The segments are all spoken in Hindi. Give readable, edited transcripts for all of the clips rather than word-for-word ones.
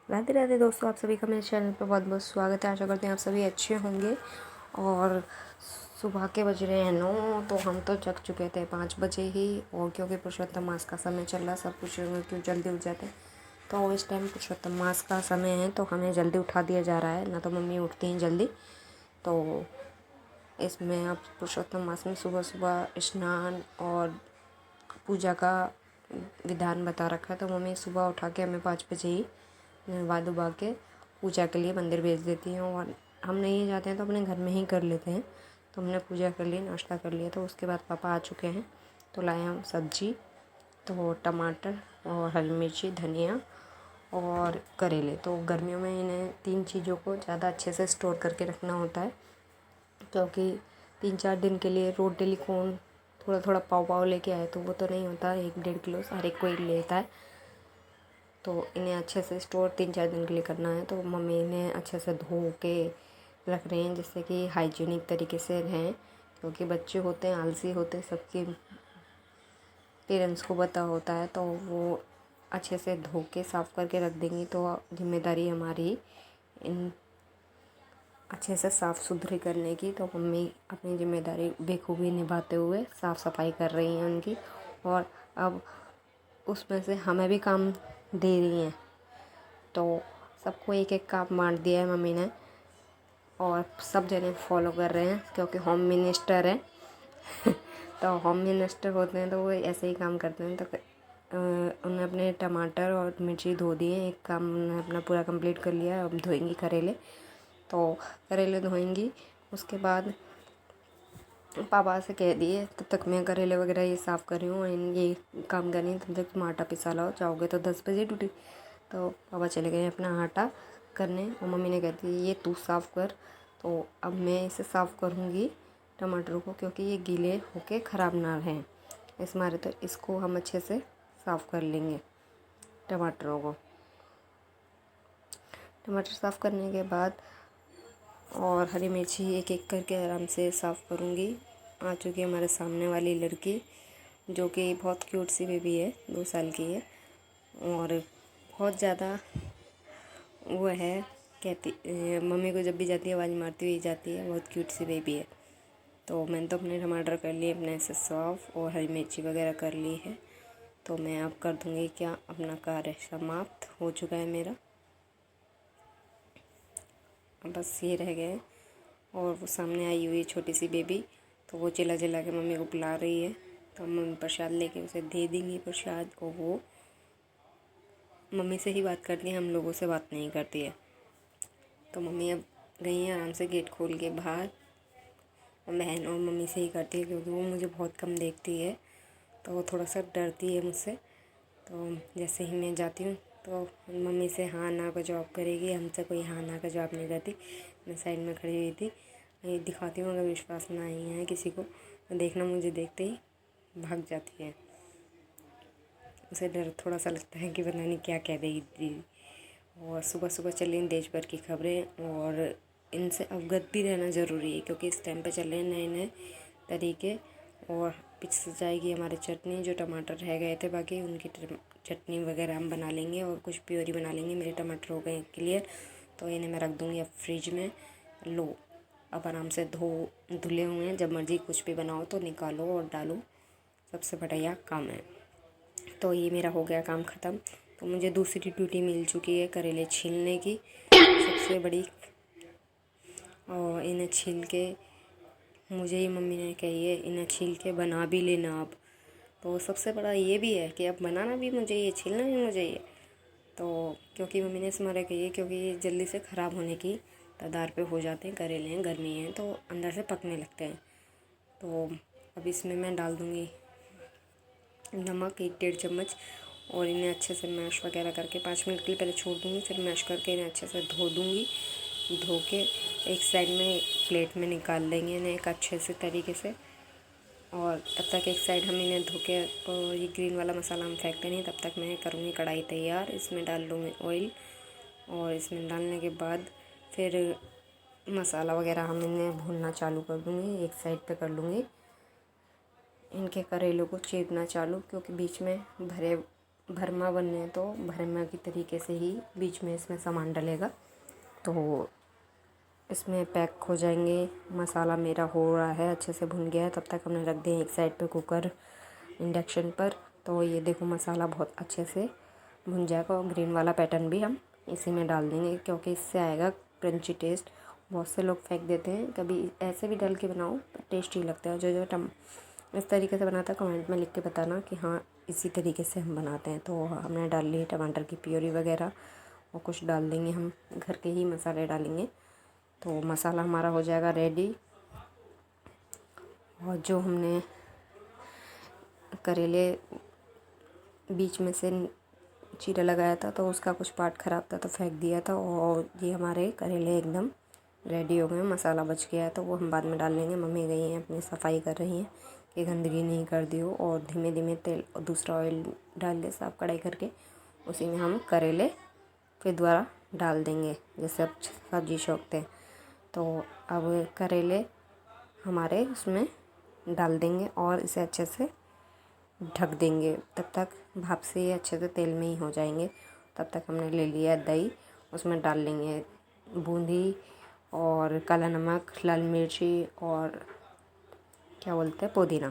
राधे राधे दोस्तों, आप सभी का मेरे चैनल पर बहुत बहुत स्वागत है। आशा करते हैं आप सभी अच्छे होंगे। और सुबह के बज रहे हैं 9, तो हम तो जग चुके थे 5 बजे ही। और क्योंकि पुरुषोत्तम मास का समय चल रहा, सब कुछ क्यों जल्दी उठ जाते हैं, तो इस टाइम पुरुषोत्तम मास का समय है तो हमें जल्दी उठा दिया जा रहा है। ना तो मम्मी उठती हैं जल्दी, तो इसमें अब पुरुषोत्तम मास में सुबह सुबह स्नान और पूजा का विधान बता रखा है। तो मम्मी सुबह उठा के हमें 5 बजे ही नहवा धुवा के पूजा के लिए मंदिर भेज देती हैं। और हम नहीं जाते हैं तो अपने घर में ही कर लेते हैं। तो हमने पूजा कर ली, नाश्ता कर लिया। तो उसके बाद पापा आ चुके हैं, तो लाए हम सब्जी, तो टमाटर और हरी मिर्ची, धनिया और करेले। तो गर्मियों में इन्हें 3 चीज़ों को ज़्यादा अच्छे से स्टोर करके रखना होता है, क्योंकि 3-4 दिन के लिए रोज़ डेली कौन थोड़ा थोड़ा पाव लेके आए, तो वो तो नहीं होता। 1-1.5 किलो सारे कोई लेता है। तो इन्हें अच्छे से स्टोर 3-4 दिन के लिए करना है। तो मम्मी इन्हें अच्छे से धो के रख रहे हैं, जिससे कि हाइजीनिक तरीके से रहें, क्योंकि बच्चे होते हैं, आलसी होते हैं, सबके पेरेंट्स को पता होता है। तो वो अच्छे से धो के साफ़ करके रख देंगी, तो जिम्मेदारी हमारी इन अच्छे से साफ़ सुथरी करने की। तो मम्मी अपनी जिम्मेदारी बेखूबी निभाते हुए साफ़ सफाई कर रही हैं उनकी। और अब उसमें से हमें भी काम दे रही हैं, तो सबको एक एक काम बांट दिया है मम्मी ने। और सब जने फॉलो कर रहे हैं, क्योंकि होम मिनिस्टर है तो होम मिनिस्टर होते हैं तो वो ऐसे ही काम करते हैं। तो उन्होंने अपने टमाटर और मिर्ची धो दिए, एक काम उन्होंने अपना पूरा कंप्लीट कर लिया। अब धोएंगी करेले, तो करेले धोएंगी। उसके बाद पापा से कह दिए तब तक मैं करेले वगैरह ये साफ़ कर रही हूँ और ये काम कर रही हूँ, तब तक तुम आटा पिसा लाओ, जाओगे तो 10 बजे ड्यूटी। तो पापा चले गए अपना आटा करने, और मम्मी ने कहती ये तू साफ़ कर। तो अब मैं इसे साफ़ करूँगी टमाटरों को, क्योंकि ये गीले होके ख़राब ना रहें इस मारे। तो इसको हम अच्छे से साफ़ कर लेंगे टमाटरों को। टमाटर साफ़ करने के बाद और हरी मिर्ची एक एक करके आराम से साफ़ करूँगी। आ चुकी है हमारे सामने वाली लड़की, जो कि बहुत क्यूट सी बेबी है, 2 साल की है। और बहुत ज़्यादा वो है, कहती मम्मी को जब भी जाती है आवाज़ मारती हुई जाती है। बहुत क्यूट सी बेबी है। तो मैंने तो अपने टमाटर कर लिए अपने से साफ़, और हरी मिर्ची वगैरह कर ली है। तो मैं अब कर दूँगी क्या, अपना कार्य समाप्त हो चुका है मेरा। बस ये रह गए। और वो सामने आई हुई छोटी सी बेबी, तो वो चिल्ला चिल्ला के मम्मी को बुला रही है। तो मम्मी प्रसाद लेके उसे दे देंगी प्रसाद, और वो मम्मी से ही बात करती है, हम लोगों से बात नहीं करती है। तो मम्मी अब गई हैं आराम से गेट खोल के बाहर। बहन और मम्मी से ही करती है, क्योंकि वो मुझे बहुत कम देखती है, तो वो थोड़ा सा डरती है मुझसे। तो जैसे ही मैं जाती हूँ तो मम्मी से हाँ ना का जवाब करेगी, हमसे कोई हाँ ना का जवाब नहीं करती। मैं साइड में खड़ी हुई थी, मैं दिखाती हूँ, अगर विश्वास ना ही है किसी को तो देखना, मुझे देखते ही भाग जाती है। उसे डर थोड़ा सा लगता है कि पता नहीं क्या कह देगी दीदी। और सुबह सुबह चल रही देश भर की खबरें, और इनसे अवगत भी रहना ज़रूरी है, क्योंकि इस टाइम पे चल रहे हैं नए नए तरीके। और पिछ जाएगी हमारे चटनी, जो टमाटर रह गए थे बाकी, उनकी चटनी वगैरह हम बना लेंगे, और कुछ प्योरी बना लेंगे। मेरे टमाटर हो गए क्लियर, तो इन्हें मैं रख दूँगी अब फ्रिज में। लो, अब आराम से धुले हुए हैं, जब मर्ज़ी कुछ भी बनाओ तो निकालो और डालो, सबसे बढ़िया काम है। तो ये मेरा हो गया काम ख़त्म। तो मुझे दूसरी ड्यूटी मिल चुकी है करेले छीलने की, सबसे बड़ी। और इन्हें छील के मुझे ही मम्मी ने कही है, इन्हें छील के बना भी लेना अब। तो सबसे बड़ा ये भी है कि अब बनाना भी मुझे ये, छीलना भी मुझे ये। तो क्योंकि मम्मी ने इस मारे कही है, क्योंकि ये जल्दी से ख़राब होने की कगार पे हो जाते हैं करेले हैं, गर्मी है तो अंदर से पकने लगते हैं। तो अब इसमें मैं डाल दूँगी नमक 1-1.5 चम्मच, और इन्हें अच्छे से मैश वगैरह करके 5 मिनट के लिए पहले छोड़ दूँगी। फिर मैश करके इन्हें अच्छे से धो दूँगी। धो के एक साइड में प्लेट में निकाल लेंगे इन्हें एक अच्छे से तरीके से। और तब तक एक साइड हम इन्हें धो के, और ये ग्रीन वाला मसाला हम फेंकते नहीं, तब तक मैं करूँगी कढ़ाई तैयार। इसमें डाल लूँगी ऑयल, और इसमें डालने के बाद फिर मसाला वगैरह हम इन्हें भूनना चालू कर दूँगी। एक साइड पे कर लूँगी इनके करेलों को चीरना चालू, क्योंकि बीच में भरे भरमा बनने हैं तो भरमा की तरीके से ही बीच में इसमें सामान डलेगा। तो इसमें पैक हो जाएंगे। मसाला मेरा हो रहा है, अच्छे से भुन गया है। तब तक हमने रख दिया एक साइड पे कुकर इंडक्शन पर। तो ये देखो मसाला बहुत अच्छे से भुन जाएगा और ग्रीन वाला पैटर्न भी हम इसी में डाल देंगे, क्योंकि इससे आएगा क्रंची टेस्ट। बहुत से लोग फेंक देते हैं, कभी ऐसे भी डाल के बनाओ पर टेस्टी लगता है। जो इस तरीके से बनाता है कमेंट में लिख के बताना कि हाँ इसी तरीके से हम बनाते हैं। तो हमने डाल ली टमाटर की प्योरी वगैरह और कुछ डाल देंगे, हम घर के ही मसाले डालेंगे। तो मसाला हमारा हो जाएगा रेडी। और जो हमने करेले बीच में से चीरा लगाया था तो उसका कुछ पार्ट ख़राब था तो फेंक दिया था। और ये हमारे करेले एकदम रेडी हो गए। मसाला बच गया है तो वो हम बाद में डाल लेंगे। मम्मी गई हैं अपनी सफाई कर रही हैं कि गंदगी नहीं कर दी हो। और धीमे धीमे तेल और दूसरा ऑयल डाल के साफ कढ़ाई करके उसी में हम करेले फिर दोबारा डाल देंगे, जैसे अब सब्जी छोंकते हैं। तो अब करेले हमारे उसमें डाल देंगे और इसे अच्छे से ढक देंगे। तब तक भाप से ये अच्छे से तेल में ही हो जाएंगे। तब तक हमने ले लिया दही, उसमें डाल लेंगे बूंदी और काला नमक, लाल मिर्ची और क्या बोलते हैं पुदीना।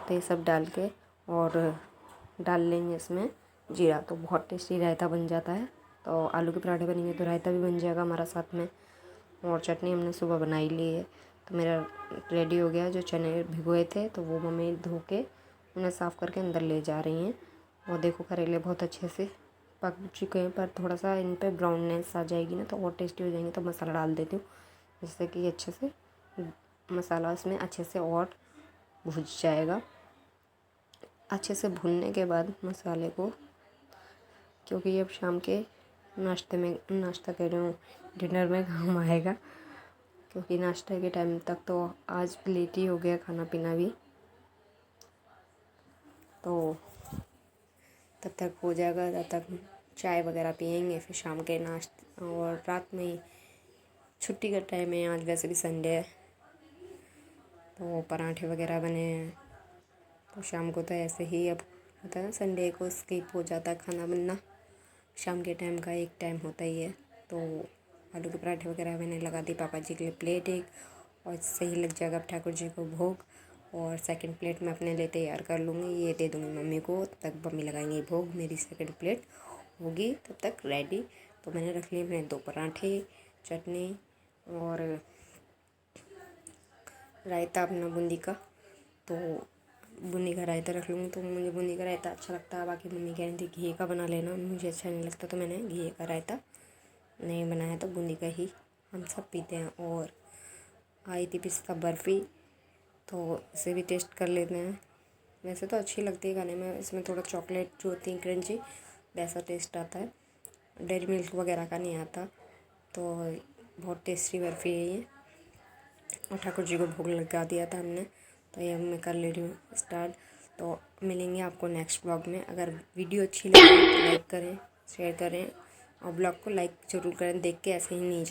तो ये सब डाल के और डाल लेंगे इसमें जीरा। तो बहुत टेस्टी रायता बन जाता है। तो आलू के पराठे बनेंगे तो रायता भी बन जाएगा हमारा साथ में। और चटनी हमने सुबह बनाई ली है तो मेरा रेडी हो गया। जो चने भिगोए थे तो वो मम्मी धो के उन्हें साफ़ करके अंदर ले जा रही हैं। और देखो करेले बहुत अच्छे से पक चुके हैं, पर थोड़ा सा इन पे ब्राउननेस आ जाएगी ना तो और टेस्टी हो जाएंगे। तो मसाला डाल देती हूँ जिससे कि अच्छे से मसाला इसमें अच्छे से और भुन जाएगा। अच्छे से भुनने के बाद मसाले को, क्योंकि ये अब शाम के नाश्ता कह रही हूँ डिनर में काम आएगा, क्योंकि नाश्ते के टाइम तक तो आज लेट ही हो गया खाना पीना भी। तो तब तक हो जाएगा, तब तक चाय वगैरह पियेंगे फिर शाम के नाश्ते। और रात में छुट्टी का टाइम है, आज वैसे भी संडे है तो पराठे वगैरह बने हैं। तो शाम को तो ऐसे ही अब होता है ना, संडे को स्किप हो जाता है खाना बनना। शाम के टाइम का एक टाइम होता ही है। तो आलू के पराठे वगैरह मैंने लगा दी पापा जी के लिए प्लेट एक, और सही लग जाएगा ठाकुर जी को भोग। और सेकंड प्लेट मैं अपने लिए तैयार कर लूँगी, ये दे दूँगी मम्मी को। तब तक मम्मी लगाएंगी भोग, मेरी सेकंड प्लेट होगी तब तक रेडी। तो मैंने रख लिए अपने 2 पराठे, चटनी और रायता अपना बूंदी का। तो बूंदी का रायता रख लूँगी। तो मुझे बूंदी का रायता अच्छा लगता है। बाकी मम्मी कह रही थी घी का बना लेना, मुझे अच्छा नहीं लगता तो मैंने घी का रायता नहीं बनाया। तो बूंदी का ही हम सब पीते हैं। और आई थी पिस्ता बर्फ़ी, तो इसे भी टेस्ट कर लेते हैं। वैसे तो अच्छी लगती है खाने में, इसमें थोड़ा चॉकलेट जो होती है क्रंची वैसा टेस्ट आता है, डेयरी मिल्क वगैरह का नहीं आता। तो बहुत टेस्टी बर्फ़ी है ये। और ठाकुर जी को भोग लगा दिया था हमने। तो ये मैं कर ले रही हूँ स्टार्ट। तो मिलेंगे आपको नेक्स्ट ब्लॉग में। अगर वीडियो अच्छी लगे तो लाइक करें, शेयर करें और ब्लॉग को लाइक ज़रूर करें। देख के ऐसे ही नहीं